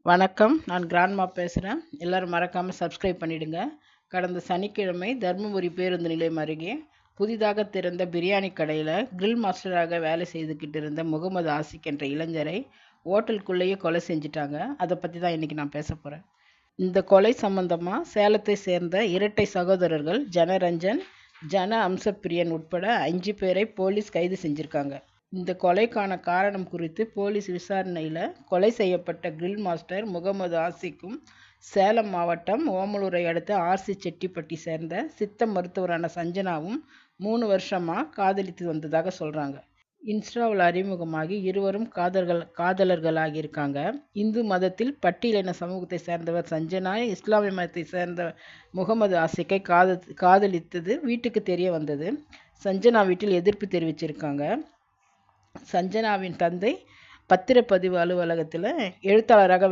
வணக்கம். நான் கிராண்ட்மா பேசுகிறேன். எல்லாரும் மறக்காமல் சப்ஸ்கிரைப் பண்ணிடுங்க. கடந்த சனிக்கிழமை தருமபுரி பேருந்து நிலையம் அருகே புதிதாக திறந்த பிரியாணி கடையில் கிரில் மாஸ்டராக வேலை செய்துக்கிட்டு இருந்த முகமது ஆசிக் என்ற இளைஞரை ஓட்டலுக்குள்ளேயே கொலை செஞ்சிட்டாங்க. அதை பற்றி தான் இன்றைக்கி நான் பேச போகிறேன். இந்த கொலை சம்பந்தமாக சேலத்தை சேர்ந்த இரட்டை சகோதரர்கள் ஜனரஞ்சன், ஜன அம்சப்பிரியன் உட்பட 5 பேரை போலீஸ் கைது செஞ்சுருக்காங்க. இந்த கொலைக்கான காரணம் குறித்து போலீஸ் விசாரணையில் கொலை செய்யப்பட்ட கிரில் மாஸ்டர் முகமது ஆசிக்கும் சேலம் மாவட்டம் ஓமலூரை அடுத்த ஆர்சி செட்டிப்பட்டி சேர்ந்த சித்த மருத்துவரான சஞ்சனாவும் 3 வருஷமாக காதலித்து வந்ததாக சொல்கிறாங்க. இன்ஸ்டாவில் அறிமுகமாகி இருவரும் காதலர்களாகியிருக்காங்க. இந்து மதத்தில் பட்டியலின சமூகத்தை சேர்ந்தவர் சஞ்சனா இஸ்லாமிய மதத்தை சேர்ந்த முகமது ஆசிக்கை காதலித்தது வீட்டுக்கு தெரிய வந்தது. சஞ்சனா வீட்டில் எதிர்ப்பு தெரிவிச்சிருக்காங்க. சஞ்சனாவின் தந்தை பத்திரப்பதிவு அலுவலகத்தில் எழுத்தாளராக